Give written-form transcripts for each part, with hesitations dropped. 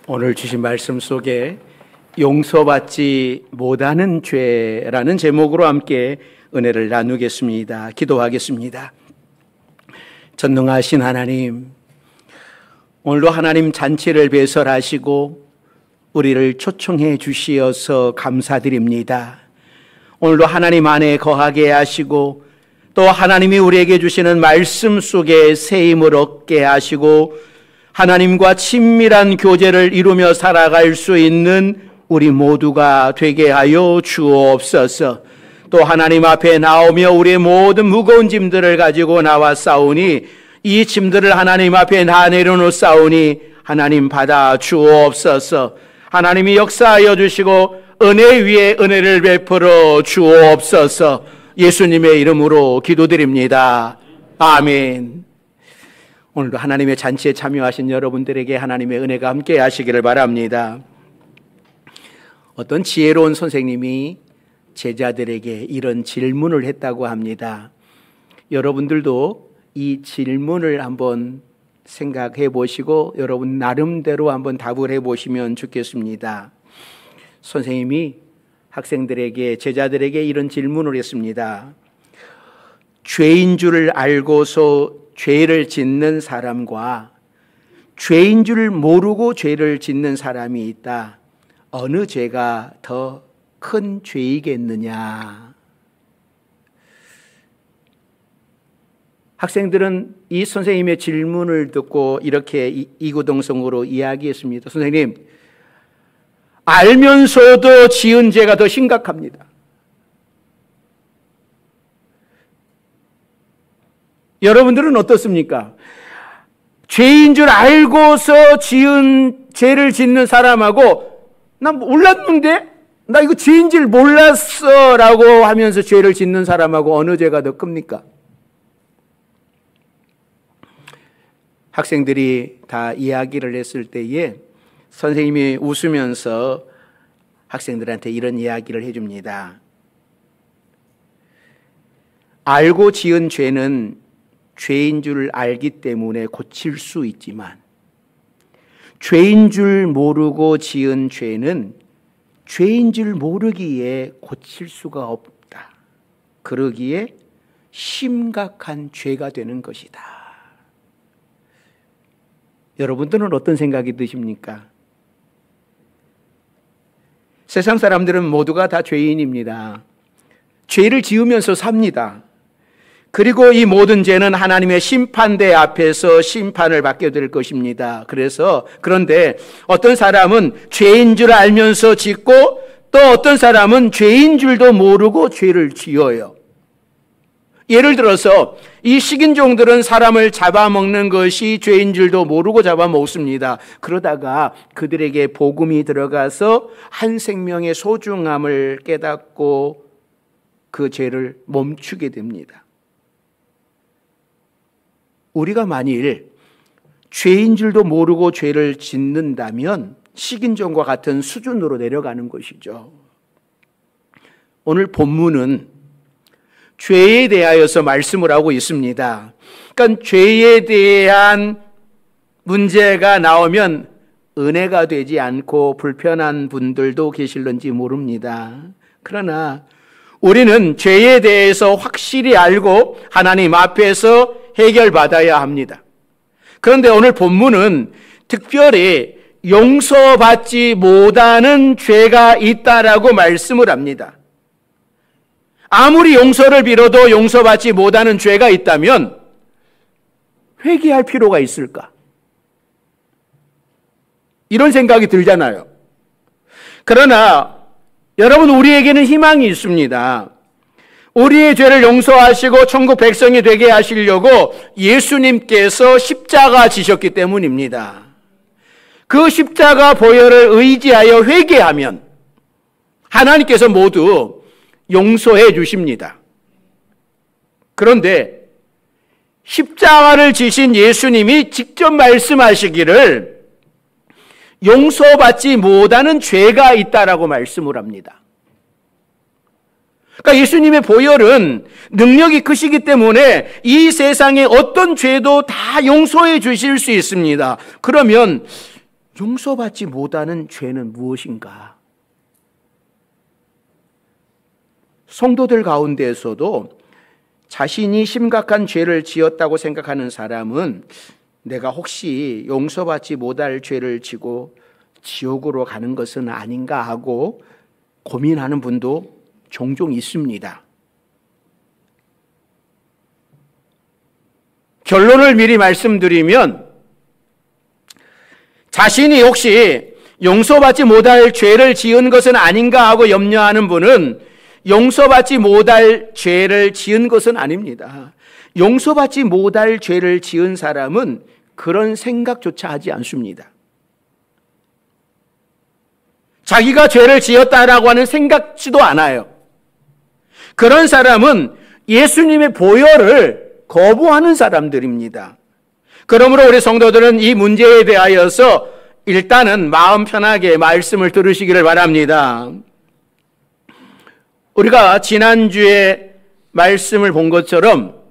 오늘 주신 말씀 속에 용서받지 못하는 죄라는 제목으로 함께 은혜를 나누겠습니다. 기도하겠습니다. 전능하신 하나님, 오늘도 하나님 잔치를 배설하시고 우리를 초청해 주시어서 감사드립니다. 오늘도 하나님 안에 거하게 하시고 또 하나님이 우리에게 주시는 말씀 속에 새 힘을 얻게 하시고 하나님과 친밀한 교제를 이루며 살아갈 수 있는 우리 모두가 되게 하여 주옵소서. 또 하나님 앞에 나오며 우리의 모든 무거운 짐들을 가지고 나와 싸우니 이 짐들을 하나님 앞에 다 내려놓사오니 하나님 받아 주옵소서. 하나님이 역사하여 주시고 은혜 위에 은혜를 베풀어 주옵소서. 예수님의 이름으로 기도드립니다. 아멘. 오늘도 하나님의 잔치에 참여하신 여러분들에게 하나님의 은혜가 함께 하시기를 바랍니다. 어떤 지혜로운 선생님이 제자들에게 이런 질문을 했다고 합니다. 여러분들도 이 질문을 한번 생각해 보시고 여러분 나름대로 한번 답을 해 보시면 좋겠습니다. 선생님이 학생들에게, 제자들에게 이런 질문을 했습니다. 죄인 줄 알고서 죄를 짓는 사람과 죄인 줄 모르고 죄를 짓는 사람이 있다. 어느 죄가 더 큰 죄이겠느냐? 학생들은 이 선생님의 질문을 듣고 이렇게 이구동성으로 이야기했습니다. 선생님, 알면서도 지은 죄가 더 심각합니다. 여러분들은 어떻습니까? 죄인 줄 알고서 지은 죄를 짓는 사람하고 나 몰랐는데? 나 이거 죄인 줄 몰랐어 라고 하면서 죄를 짓는 사람하고 어느 죄가 더 큽니까? 학생들이 다 이야기를 했을 때에 선생님이 웃으면서 학생들한테 이런 이야기를 해줍니다. 알고 지은 죄는 죄인 줄 알기 때문에 고칠 수 있지만 죄인 줄 모르고 지은 죄는 죄인 줄 모르기에 고칠 수가 없다. 그러기에 심각한 죄가 되는 것이다. 여러분들은 어떤 생각이 드십니까? 세상 사람들은 모두가 다 죄인입니다. 죄를 지으면서 삽니다. 그리고 이 모든 죄는 하나님의 심판대 앞에서 심판을 받게 될 것입니다. 그런데 어떤 사람은 죄인 줄 알면서 짓고 또 어떤 사람은 죄인 줄도 모르고 죄를 지어요. 예를 들어서 이 식인종들은 사람을 잡아먹는 것이 죄인 줄도 모르고 잡아먹습니다. 그러다가 그들에게 복음이 들어가서 한 생명의 소중함을 깨닫고 그 죄를 멈추게 됩니다. 우리가 만일 죄인 줄도 모르고 죄를 짓는다면 식인종과 같은 수준으로 내려가는 것이죠. 오늘 본문은 죄에 대하여서 말씀을 하고 있습니다. 그러니까 죄에 대한 문제가 나오면 은혜가 되지 않고 불편한 분들도 계실는지 모릅니다. 그러나 우리는 죄에 대해서 확실히 알고 하나님 앞에서 해결받아야 합니다. 그런데 오늘 본문은 특별히 용서받지 못하는 죄가 있다라고 말씀을 합니다. 아무리 용서를 빌어도 용서받지 못하는 죄가 있다면 회개할 필요가 있을까? 이런 생각이 들잖아요. 그러나 여러분, 우리에게는 희망이 있습니다. 우리의 죄를 용서하시고 천국 백성이 되게 하시려고 예수님께서 십자가 지셨기 때문입니다. 그 십자가 보혈을 의지하여 회개하면 하나님께서 모두 용서해 주십니다. 그런데 십자가를 지신 예수님이 직접 말씀하시기를 용서받지 못하는 죄가 있다라고 말씀을 합니다. 그러니까 예수님의 보혈은 능력이 크시기 때문에 이 세상의 어떤 죄도 다 용서해 주실 수 있습니다. 그러면 용서받지 못하는 죄는 무엇인가? 성도들 가운데에서도 자신이 심각한 죄를 지었다고 생각하는 사람은 내가 혹시 용서받지 못할 죄를 지고 지옥으로 가는 것은 아닌가 하고 고민하는 분도 종종 있습니다. 결론을 미리 말씀드리면 자신이 혹시 용서받지 못할 죄를 지은 것은 아닌가 하고 염려하는 분은 용서받지 못할 죄를 지은 것은 아닙니다. 용서받지 못할 죄를 지은 사람은 그런 생각조차 하지 않습니다. 자기가 죄를 지었다라고 하는 생각지도 않아요. 그런 사람은 예수님의 보혈을 거부하는 사람들입니다. 그러므로 우리 성도들은 이 문제에 대하여서 일단은 마음 편하게 말씀을 들으시기를 바랍니다. 우리가 지난주에 말씀을 본 것처럼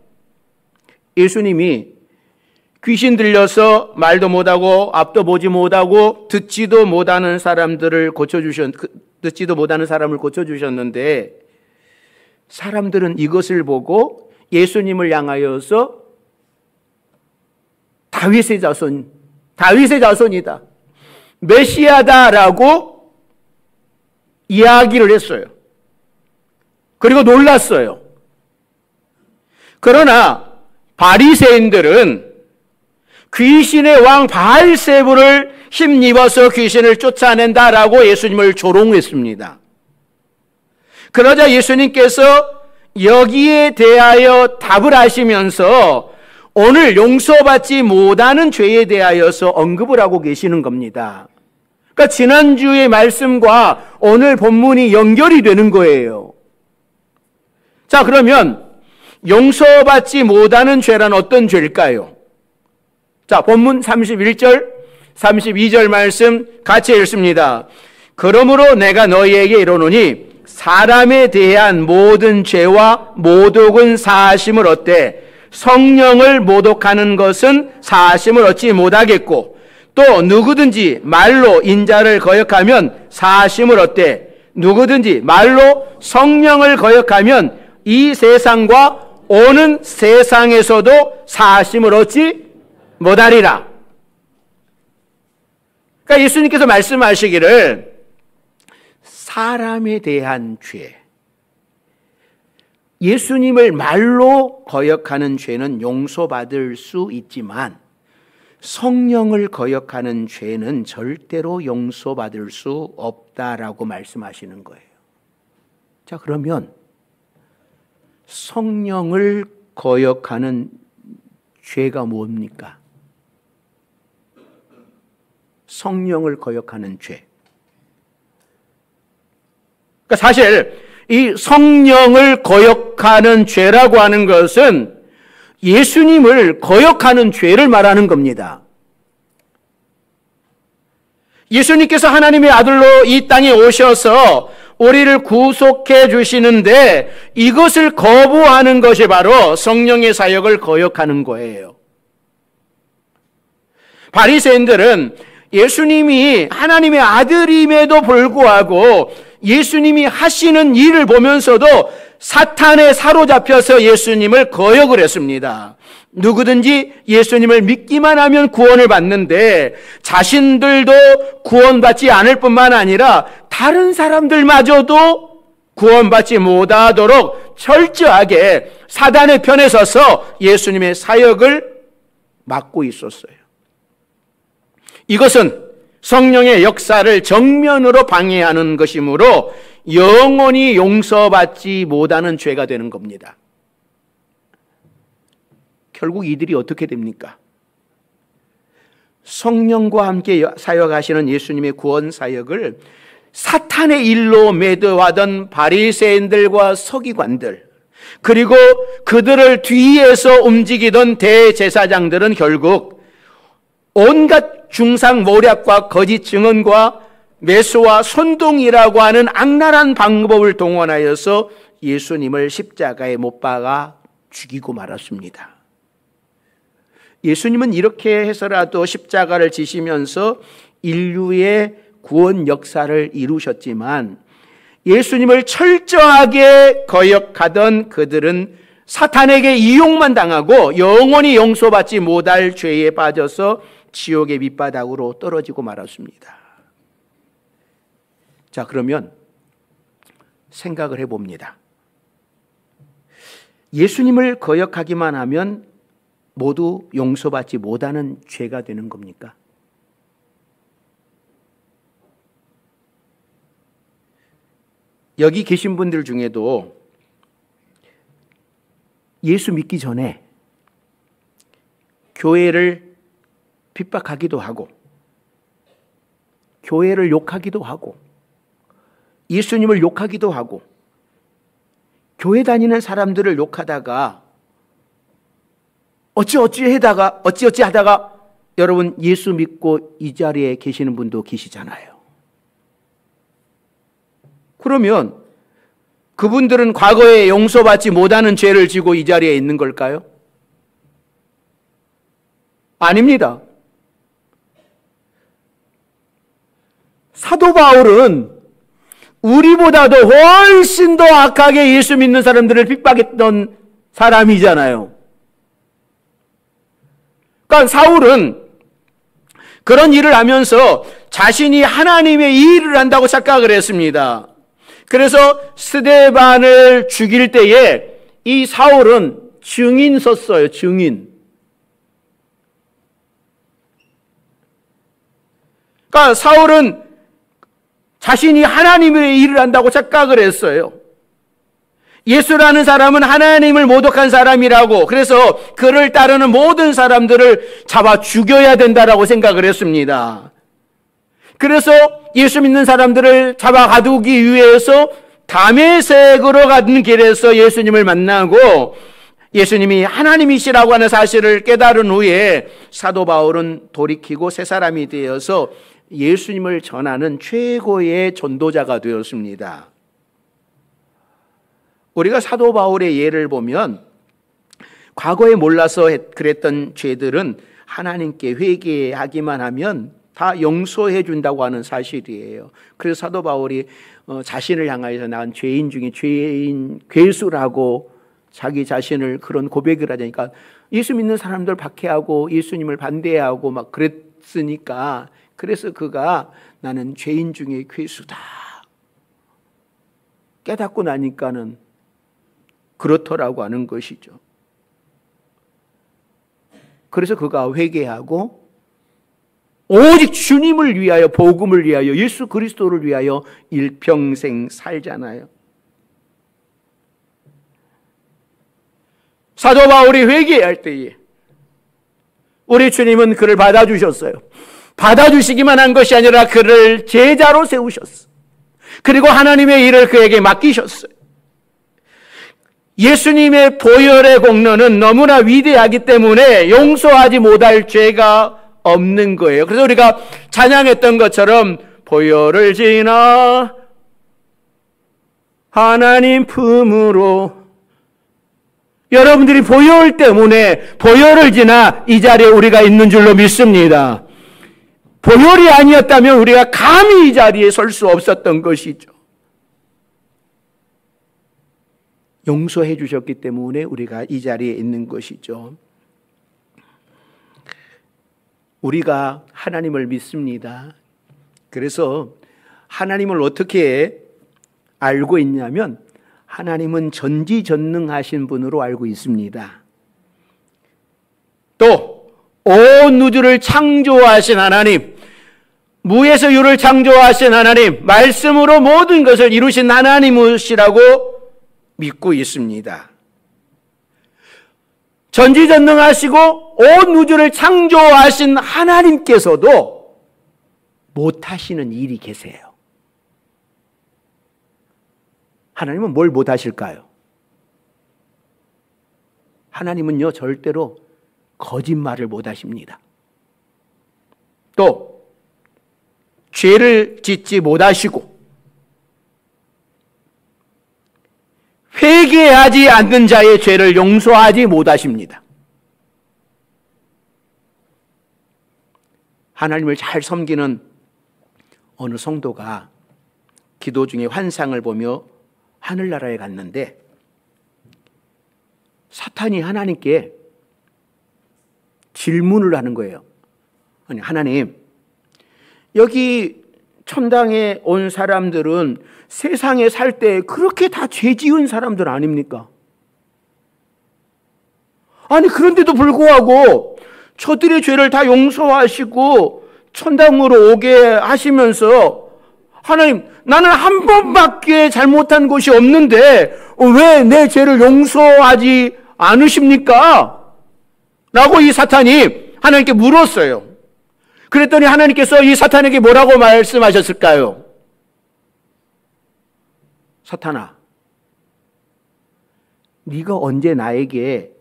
예수님이 귀신 들려서 말도 못하고 앞도 보지 못하고 듣지도 못하는 사람을 고쳐주셨는데 사람들은 이것을 보고 예수님을 향하여서 다윗의 자손이다, 메시아다라고 이야기를 했어요. 그리고 놀랐어요. 그러나 바리새인들은 귀신의 왕 바알세불을 힘입어서 귀신을 쫓아낸다라고 예수님을 조롱했습니다. 그러자 예수님께서 여기에 대하여 답을 하시면서 오늘 용서받지 못하는 죄에 대하여서 언급을 하고 계시는 겁니다. 그러니까 지난주의 말씀과 오늘 본문이 연결이 되는 거예요. 자, 그러면 용서받지 못하는 죄란 어떤 죄일까요? 자, 본문 31절, 32절 말씀 같이 읽습니다. 그러므로 내가 너희에게 이르노니 사람에 대한 모든 죄와 모독은 사하심을 얻되 성령을 모독하는 것은 사하심을 얻지 못하겠고 또 누구든지 말로 인자를 거역하면 사하심을 얻되 누구든지 말로 성령을 거역하면 이 세상과 오는 세상에서도 사하심을 얻지 못하리라. 그러니까 예수님께서 말씀하시기를 사람에 대한 죄, 예수님을 말로 거역하는 죄는 용서받을 수 있지만 성령을 거역하는 죄는 절대로 용서받을 수 없다라고 말씀하시는 거예요. 자, 그러면 성령을 거역하는 죄가 뭡니까? 성령을 거역하는 죄. 그러니까 사실 이 성령을 거역하는 죄라고 하는 것은 예수님을 거역하는 죄를 말하는 겁니다. 예수님께서 하나님의 아들로 이 땅에 오셔서 우리를 구속해 주시는데 이것을 거부하는 것이 바로 성령의 사역을 거역하는 거예요. 바리새인들은 예수님이 하나님의 아들임에도 불구하고 예수님이 하시는 일을 보면서도 사탄에 사로잡혀서 예수님을 거역을 했습니다. 누구든지 예수님을 믿기만 하면 구원을 받는데 자신들도 구원받지 않을 뿐만 아니라 다른 사람들마저도 구원받지 못하도록 철저하게 사단의 편에 서서 예수님의 사역을 막고 있었어요. 이것은 성령의 역사를 정면으로 방해하는 것이므로 영원히 용서받지 못하는 죄가 되는 겁니다. 결국 이들이 어떻게 됩니까? 성령과 함께 사역하시는 예수님의 구원 사역을 사탄의 일로 매도하던 바리새인들과 서기관들, 그리고 그들을 뒤에서 움직이던 대제사장들은 결국 온갖 중상모략과 거짓 증언과 매수와 선동이라고 하는 악랄한 방법을 동원하여서 예수님을 십자가에 못 박아 죽이고 말았습니다. 예수님은 이렇게 해서라도 십자가를 지시면서 인류의 구원 역사를 이루셨지만 예수님을 철저하게 거역하던 그들은 사탄에게 이용만 당하고 영원히 용서받지 못할 죄에 빠져서 지옥의 밑바닥으로 떨어지고 말았습니다. 자, 그러면 생각을 해봅니다. 예수님을 거역하기만 하면 모두 용서받지 못하는 죄가 되는 겁니까? 여기 계신 분들 중에도 예수 믿기 전에 교회를 핍박하기도 하고 교회를 욕하기도 하고 예수님을 욕하기도 하고 교회 다니는 사람들을 욕하다가 어찌어찌 하다가 여러분 예수 믿고 이 자리에 계시는 분도 계시잖아요. 그러면 그분들은 과거에 용서받지 못하는 죄를 지고 이 자리에 있는 걸까요? 아닙니다. 사도 바울은 우리보다도 훨씬 더 악하게 예수 믿는 사람들을 핍박했던 사람이잖아요. 그러니까 사울은 그런 일을 하면서 자신이 하나님의 이 일을 한다고 착각을 했습니다. 그래서 스데반을 죽일 때에 이 사울은 증인 썼어요. 증인. 그러니까 사울은 자신이 하나님의 일을 한다고 착각을 했어요. 예수라는 사람은 하나님을 모독한 사람이라고, 그래서 그를 따르는 모든 사람들을 잡아 죽여야 된다라고 생각을 했습니다. 그래서 예수 믿는 사람들을 잡아 가두기 위해서 다메섹으로 가는 길에서 예수님을 만나고 예수님이 하나님이시라고 하는 사실을 깨달은 후에 사도 바울은 돌이키고 새 사람이 되어서 예수님을 전하는 최고의 전도자가 되었습니다. 우리가 사도 바울의 예를 보면 과거에 몰라서 그랬던 죄들은 하나님께 회개하기만 하면 다 용서해 준다고 하는 사실이에요. 그래서 사도 바울이 자신을 향하여서 난 죄인 중에 죄인 괴수라고 자기 자신을 그런 고백을 하자니까 예수 믿는 사람들 박해하고 예수님을 반대하고 막 그랬으니까 그래서 그가 나는 죄인 중에 괴수다 깨닫고 나니까는 그렇더라고 하는 것이죠. 그래서 그가 회개하고 오직 주님을 위하여, 복음을 위하여, 예수 그리스도를 위하여 일평생 살잖아요. 사도 바울이 회개할 때에 우리 주님은 그를 받아주셨어요. 받아주시기만 한 것이 아니라 그를 제자로 세우셨어요. 그리고 하나님의 일을 그에게 맡기셨어요. 예수님의 보혈의 공로는 너무나 위대하기 때문에 용서하지 못할 죄가 없는 거예요. 그래서 우리가 찬양했던 것처럼 보혈을 지나 하나님 품으로, 여러분들이 보혈 때문에 보혈을 지나 이 자리에 우리가 있는 줄로 믿습니다. 보혈이 아니었다면 우리가 감히 이 자리에 설 수 없었던 것이죠. 용서해 주셨기 때문에 우리가 이 자리에 있는 것이죠. 우리가 하나님을 믿습니다. 그래서 하나님을 어떻게 알고 있냐면 하나님은 전지전능하신 분으로 알고 있습니다. 또 온 우주를 창조하신 하나님, 무에서 유를 창조하신 하나님, 말씀으로 모든 것을 이루신 하나님이시라고 믿고 있습니다. 전지전능하시고 온 우주를 창조하신 하나님께서도 못하시는 일이 계세요. 하나님은 뭘 못하실까요? 하나님은요 절대로 거짓말을 못하십니다. 또 죄를 짓지 못하시고 회개하지 않는 자의 죄를 용서하지 못하십니다. 하나님을 잘 섬기는 어느 성도가 기도 중에 환상을 보며 하늘나라에 갔는데 사탄이 하나님께 질문을 하는 거예요. 아니, 하나님, 여기 천당에 온 사람들은 세상에 살 때 그렇게 다 죄 지은 사람들 아닙니까? 아니, 그런데도 불구하고 저들의 죄를 다 용서하시고 천당으로 오게 하시면서 하나님, 나는 한 번밖에 잘못한 것이 없는데 왜 내 죄를 용서하지 않으십니까? 라고 이 사탄이 하나님께 물었어요. 그랬더니 하나님께서 이 사탄에게 뭐라고 말씀하셨을까요? 사탄아, 네가 언제 나에게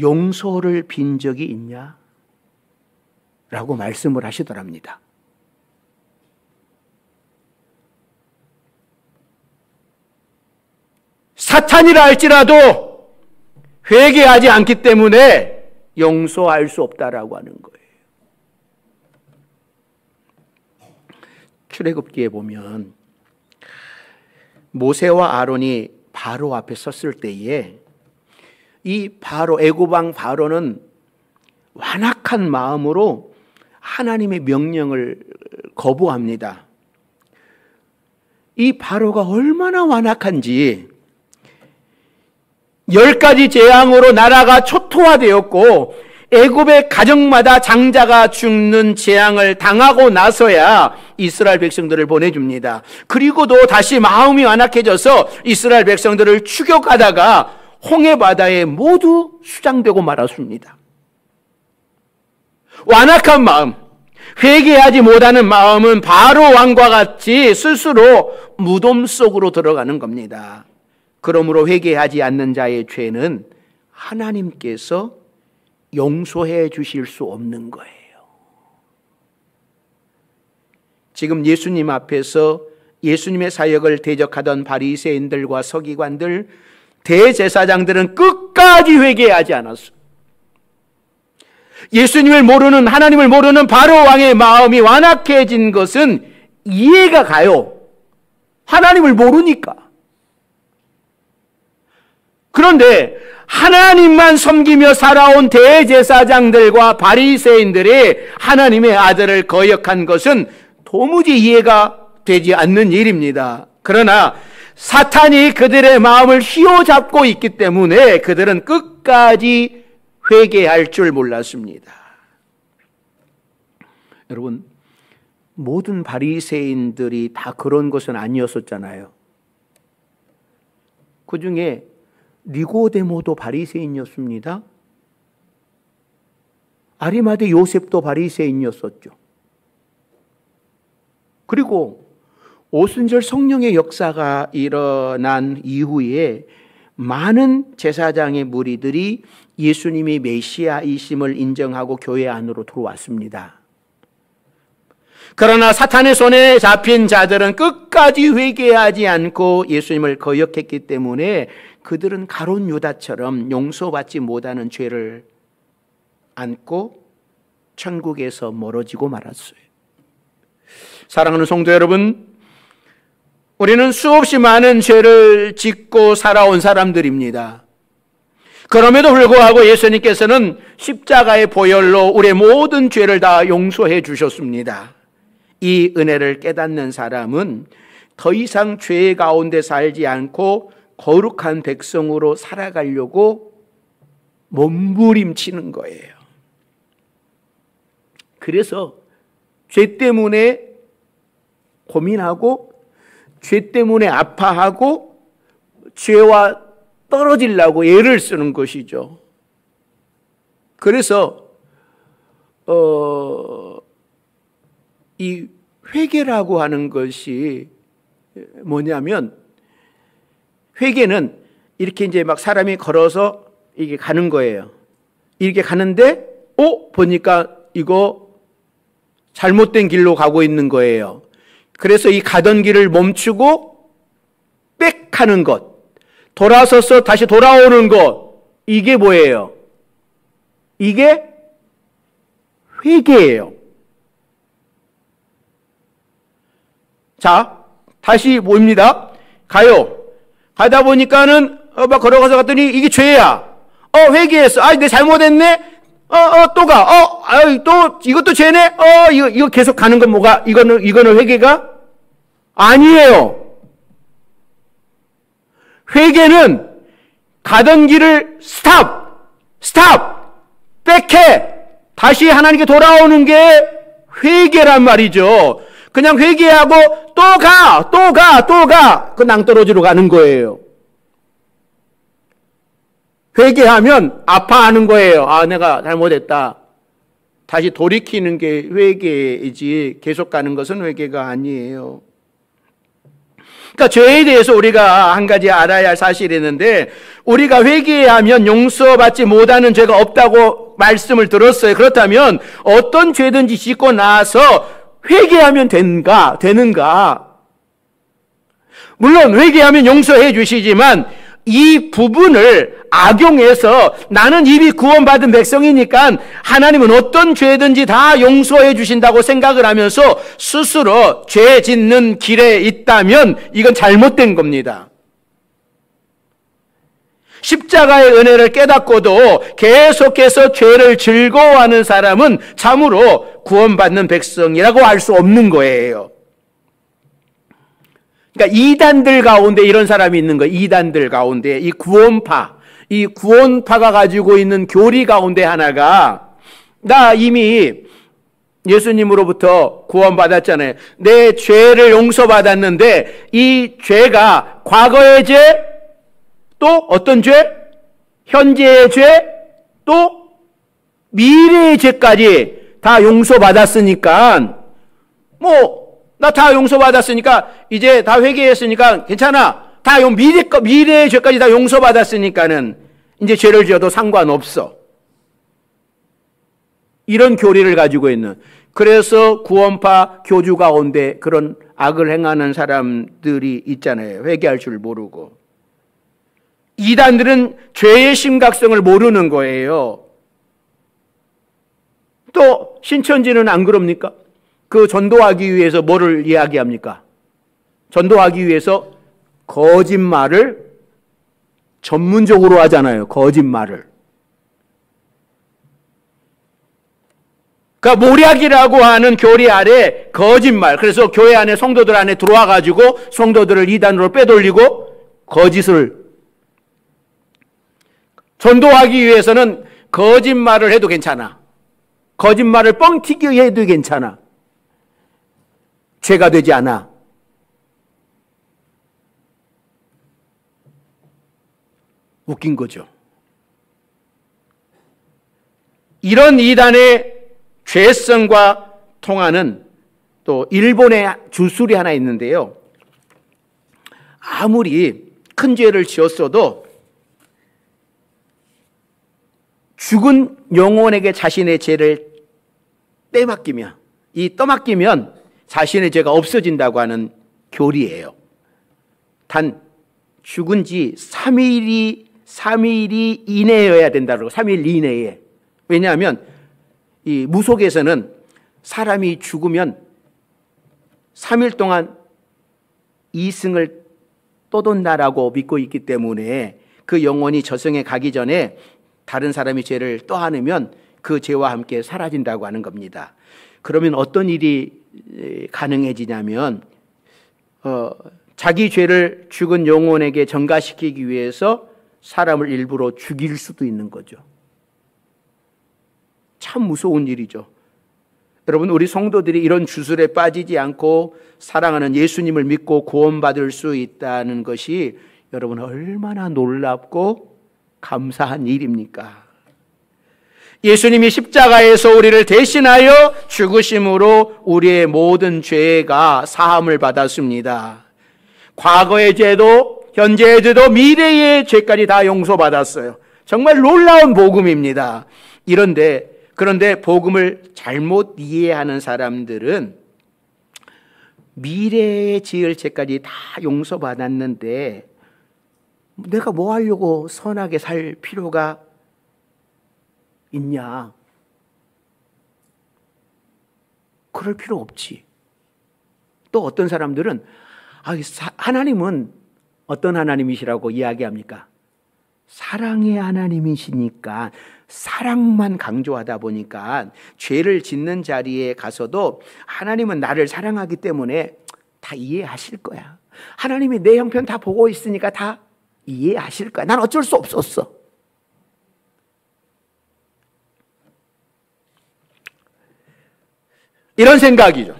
용서를 빈 적이 있냐? 라고 말씀을 하시더랍니다. 사탄이라 할지라도 회개하지 않기 때문에 용서할 수 없다라고 하는 거예요. 출애굽기에 보면 모세와 아론이 바로 앞에 섰을 때에 이 바로 애굽 왕 바로는 완악한 마음으로 하나님의 명령을 거부합니다. 이 바로가 얼마나 완악한지 10가지 재앙으로 나라가 초토화되었고 애굽의 가정마다 장자가 죽는 재앙을 당하고 나서야 이스라엘 백성들을 보내줍니다. 그리고도 다시 마음이 완악해져서 이스라엘 백성들을 추격하다가 홍해 바다에 모두 수장되고 말았습니다. 완악한 마음, 회개하지 못하는 마음은 바로 왕과 같이 스스로 무덤 속으로 들어가는 겁니다. 그러므로 회개하지 않는 자의 죄는 하나님께서 용서해 주실 수 없는 거예요. 지금 예수님 앞에서 예수님의 사역을 대적하던 바리새인들과 서기관들, 대제사장들은 끝까지 회개하지 않았어요. 예수님을 모르는, 하나님을 모르는 바로 왕의 마음이 완악해진 것은 이해가 가요. 하나님을 모르니까. 그런데 하나님만 섬기며 살아온 대제사장들과 바리새인들이 하나님의 아들을 거역한 것은 도무지 이해가 되지 않는 일입니다. 그러나 사탄이 그들의 마음을 휘어잡고 있기 때문에 그들은 끝까지 회개할 줄 몰랐습니다. 여러분, 모든 바리새인들이 다 그런 것은 아니었었잖아요. 그 중에 니고데모도 바리새인이었습니다. 아리마대 요셉도 바리새인이었었죠. 그리고 오순절 성령의 역사가 일어난 이후에 많은 제사장의 무리들이 예수님이 메시아이심을 인정하고 교회 안으로 들어왔습니다. 그러나 사탄의 손에 잡힌 자들은 끝까지 회개하지 않고 예수님을 거역했기 때문에 그들은 가룟 유다처럼 용서받지 못하는 죄를 안고 천국에서 멀어지고 말았어요. 사랑하는 성도 여러분, 우리는 수없이 많은 죄를 짓고 살아온 사람들입니다. 그럼에도 불구하고 예수님께서는 십자가의 보혈로 우리의 모든 죄를 다 용서해 주셨습니다. 이 은혜를 깨닫는 사람은 더 이상 죄 가운데 살지 않고 거룩한 백성으로 살아가려고 몸부림치는 거예요. 그래서 죄 때문에 고민하고 죄 때문에 아파하고 죄와 떨어지려고 애를 쓰는 것이죠. 그래서 이 회개라고 하는 것이 뭐냐면, 회개는 이렇게 이제 막 사람이 걸어서 이게 가는 거예요. 이렇게 가는데 보니까 이거 잘못된 길로 가고 있는 거예요. 그래서 이 가던 길을 멈추고 빽 하는 것, 돌아서서 다시 돌아오는 것, 이게 뭐예요? 이게 회개예요. 자, 다시 모입니다. 가요. 가다 보니까는 막 걸어가서 갔더니 이게 죄야. 회개했어. 내 잘못했네. 또 가. 또 이것도 죄네. 이거 계속 가는 건 뭐가? 이거는 회개가 아니에요. 회개는 가던 길을 스탑, 백해, 다시 하나님께 돌아오는 게 회개란 말이죠. 그냥 회개하고 또 가, 그 낭떠러지로 가는 거예요. 회개하면 아파하는 거예요. 내가 잘못했다. 다시 돌이키는 게 회개이지 계속 가는 것은 회개가 아니에요. 그러니까 죄에 대해서 우리가 한 가지 알아야 할 사실이 있는데, 우리가 회개하면 용서받지 못하는 죄가 없다고 말씀을 들었어요. 그렇다면 어떤 죄든지 짓고 나서 회개하면 되는가? 물론 회개하면 용서해 주시지만 이 부분을 악용해서 나는 이미 구원받은 백성이니까 하나님은 어떤 죄든지 다 용서해 주신다고 생각을 하면서 스스로 죄 짓는 길에 있다면 이건 잘못된 겁니다. 십자가의 은혜를 깨닫고도 계속해서 죄를 즐거워하는 사람은 참으로 구원받는 백성이라고 할 수 없는 거예요. 그러니까 이단들 가운데 이런 사람이 있는 거예요. 이단들 가운데 이 구원파가 가지고 있는 교리 가운데 하나가, 나 이미 예수님으로부터 구원받았잖아요. 내 죄를 용서받았는데 이 죄가 과거의 죄, 또 어떤 죄? 현재의 죄, 또 미래의 죄까지 다 용서받았으니까 나 다 용서받았으니까 이제 다 회개했으니까 괜찮아. 다 미래의 죄까지 다 용서받았으니까는 이제 죄를 지어도 상관없어. 이런 교리를 가지고 있는, 그래서 구원파 교주 가운데 그런 악을 행하는 사람들이 있잖아요. 회개할 줄 모르고. 이단들은 죄의 심각성을 모르는 거예요. 또 신천지는 안 그럽니까? 그 전도하기 위해서 뭐를 이야기합니까? 전도하기 위해서 거짓말을 전문적으로 하잖아요. 거짓말을. 그러니까 모략이라고 하는 교리 아래 거짓말. 그래서 교회 안에 성도들 안에 들어와 가지고 성도들을 이단으로 빼돌리고 거짓을. 전도하기 위해서는 거짓말을 해도 괜찮아. 거짓말을 뻥튀기 해도 괜찮아. 죄가 되지 않아. 웃긴 거죠. 이런 이단의 죄성과 통하는 또 일본의 주술이 하나 있는데요. 아무리 큰 죄를 지었어도 죽은 영혼에게 자신의 죄를 떠맡기면 자신의 죄가 없어진다고 하는 교리예요. 단 죽은 지 3일이 이내여야 된다고. 3일 이내에. 왜냐하면 이 무속에서는 사람이 죽으면 3일 동안 이승을 떠돈다라고 믿고 있기 때문에 그 영혼이 저승에 가기 전에 다른 사람이 죄를 떠안으면 그 죄와 함께 사라진다고 하는 겁니다. 그러면 어떤 일이 가능해지냐면 자기 죄를 죽은 영혼에게 전가시키기 위해서 사람을 일부러 죽일 수도 있는 거죠. 참 무서운 일이죠. 여러분, 우리 성도들이 이런 주술에 빠지지 않고 사랑하는 예수님을 믿고 구원받을 수 있다는 것이 여러분 얼마나 놀랍고 감사한 일입니까? 예수님이 십자가에서 우리를 대신하여 죽으심으로 우리의 모든 죄가 사함을 받았습니다. 과거의 죄도 현재의 죄도 미래의 죄까지 다 용서받았어요. 정말 놀라운 복음입니다. 그런데 복음을 잘못 이해하는 사람들은 미래에 지을 죄까지 다 용서받았는데 내가 뭐 하려고 선하게 살 필요가 있냐? 그럴 필요 없지. 또 어떤 사람들은 하나님은 어떤 하나님이시라고 이야기합니까? 사랑의 하나님이시니까 사랑만 강조하다 보니까 죄를 짓는 자리에 가서도 하나님은 나를 사랑하기 때문에 다 이해하실 거야. 하나님이 내 형편 다 보고 있으니까 다 이해하실 거야. 난 어쩔 수 없었어. 이런 생각이죠.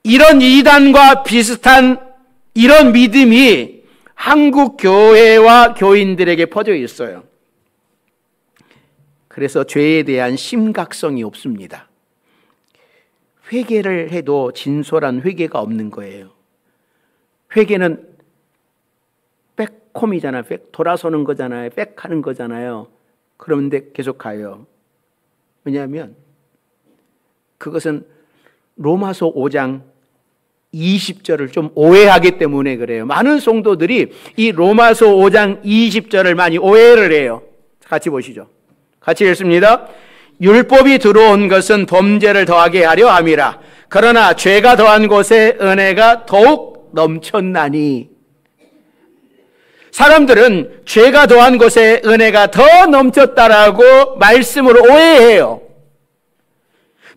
이런 이단과 비슷한 이런 믿음이 한국 교회와 교인들에게 퍼져 있어요. 그래서 죄에 대한 심각성이 없습니다. 회개를 해도 진솔한 회개가 없는 거예요. 회개는 백홈이잖아요. 돌아서는 거잖아요. 백하는 거잖아요. 그런데 계속 가요. 왜냐하면 그것은 로마서 5장 20절을 좀 오해하기 때문에 그래요. 많은 성도들이 이 로마서 5장 20절을 많이 오해를 해요. 같이 보시죠. 같이 읽습니다. 율법이 들어온 것은 범죄를 더하게 하려 함이라. 그러나 죄가 더한 곳에 은혜가 더욱 넘쳤나니. 사람들은 죄가 더한 곳에 은혜가 더 넘쳤다라고 말씀을 오해해요.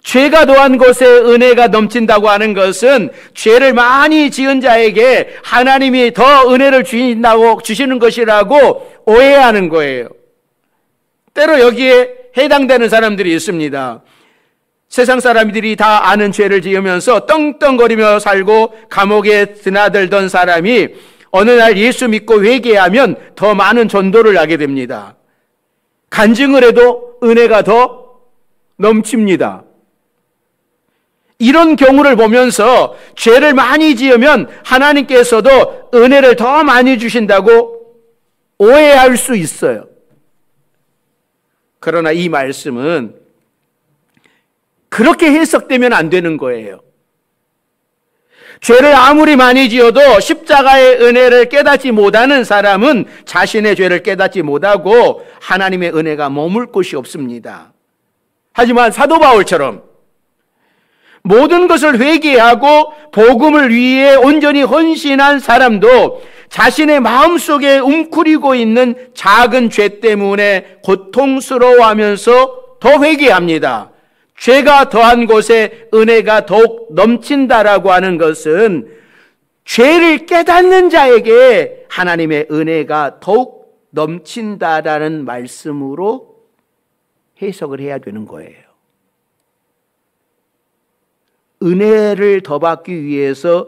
죄가 더한 곳에 은혜가 넘친다고 하는 것은 죄를 많이 지은 자에게 하나님이 더 은혜를 주시는 것이라고 오해하는 거예요. 때로 여기에 해당되는 사람들이 있습니다. 세상 사람들이 다 아는 죄를 지으면서 떵떵거리며 살고 감옥에 드나들던 사람이 어느 날 예수 믿고 회개하면 더 많은 전도를 하게 됩니다. 간증을 해도 은혜가 더 넘칩니다. 이런 경우를 보면서 죄를 많이 지으면 하나님께서도 은혜를 더 많이 주신다고 오해할 수 있어요. 그러나 이 말씀은 그렇게 해석되면 안 되는 거예요. 죄를 아무리 많이 지어도 십자가의 은혜를 깨닫지 못하는 사람은 자신의 죄를 깨닫지 못하고 하나님의 은혜가 머물 곳이 없습니다. 하지만 사도 바울처럼 모든 것을 회개하고 복음을 위해 온전히 헌신한 사람도 자신의 마음속에 웅크리고 있는 작은 죄 때문에 고통스러워하면서 더 회개합니다. 죄가 더한 곳에 은혜가 더욱 넘친다라고 하는 것은 죄를 깨닫는 자에게 하나님의 은혜가 더욱 넘친다라는 말씀으로 해석을 해야 되는 거예요. 은혜를 더 받기 위해서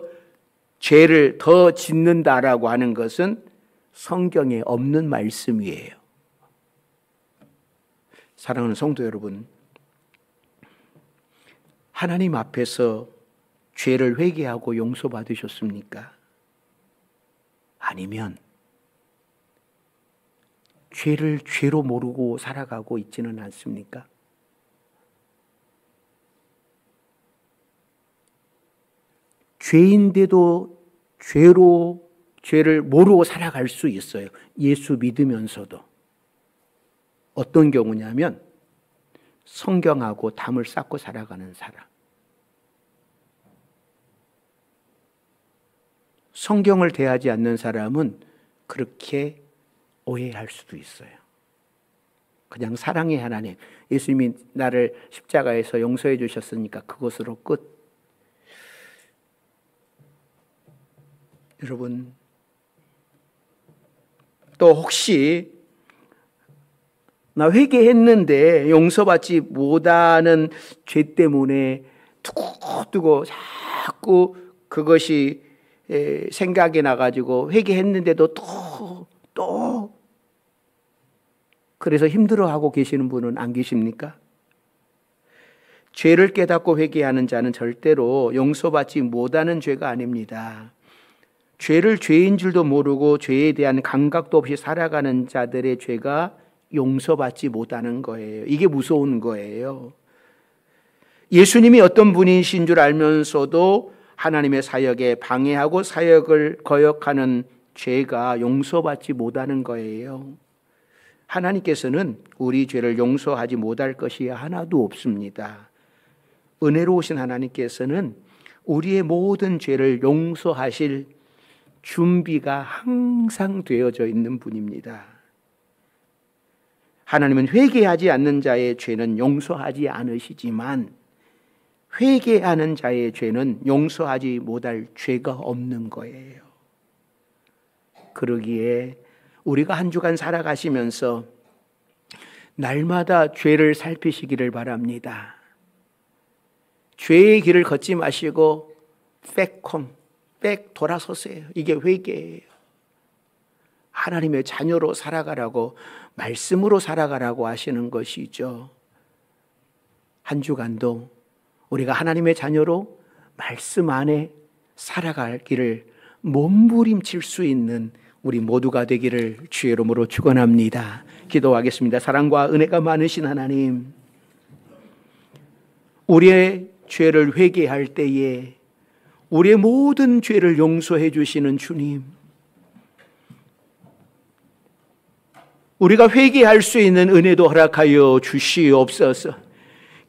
죄를 더 짓는다라고 하는 것은 성경에 없는 말씀이에요. 사랑하는 성도 여러분, 하나님 앞에서 죄를 회개하고 용서받으셨습니까? 아니면 죄를 죄로 모르고 살아가고 있지는 않습니까? 죄인데도 죄를 모르고 살아갈 수 있어요. 예수 믿으면서도. 어떤 경우냐면 성경하고 담을 쌓고 살아가는 사람. 성경을 대하지 않는 사람은 그렇게 오해할 수도 있어요. 그냥 사랑의 하나님, 예수님이 나를 십자가에서 용서해 주셨으니까 그것으로 끝. 여러분, 또 혹시 나 회개했는데 용서받지 못하는 죄 때문에 두고두고 자꾸 그것이 생각이 나가지고 회개했는데도 또 그래서 힘들어하고 계시는 분은 안 계십니까? 죄를 깨닫고 회개하는 자는 절대로 용서받지 못하는 죄가 아닙니다. 죄를 죄인 줄도 모르고 죄에 대한 감각도 없이 살아가는 자들의 죄가 용서받지 못하는 거예요. 이게 무서운 거예요. 예수님이 어떤 분이신 줄 알면서도 하나님의 사역에 방해하고 사역을 거역하는 죄가 용서받지 못하는 거예요. 하나님께서는 우리 죄를 용서하지 못할 것이 하나도 없습니다. 은혜로우신 하나님께서는 우리의 모든 죄를 용서하실 준비가 항상 되어져 있는 분입니다. 하나님은 회개하지 않는 자의 죄는 용서하지 않으시지만 회개하는 자의 죄는 용서하지 못할 죄가 없는 거예요. 그러기에 우리가 한 주간 살아가시면서 날마다 죄를 살피시기를 바랍니다. 죄의 길을 걷지 마시고 백 돌아서세요. 이게 회개예요. 하나님의 자녀로 살아가라고, 말씀으로 살아가라고 하시는 것이죠. 한 주간도 우리가 하나님의 자녀로 말씀 안에 살아갈 길을 몸부림칠 수 있는 우리 모두가 되기를 주의 이름으로 축원합니다. 기도하겠습니다. 사랑과 은혜가 많으신 하나님, 우리의 죄를 회개할 때에 우리의 모든 죄를 용서해 주시는 주님, 우리가 회개할 수 있는 은혜도 허락하여 주시옵소서.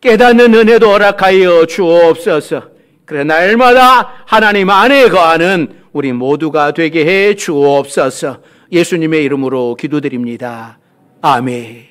깨닫는 은혜도 허락하여 주옵소서. 그래 날마다 하나님 안에 거하는 우리 모두가 되게 해 주옵소서. 예수님의 이름으로 기도드립니다. 아멘.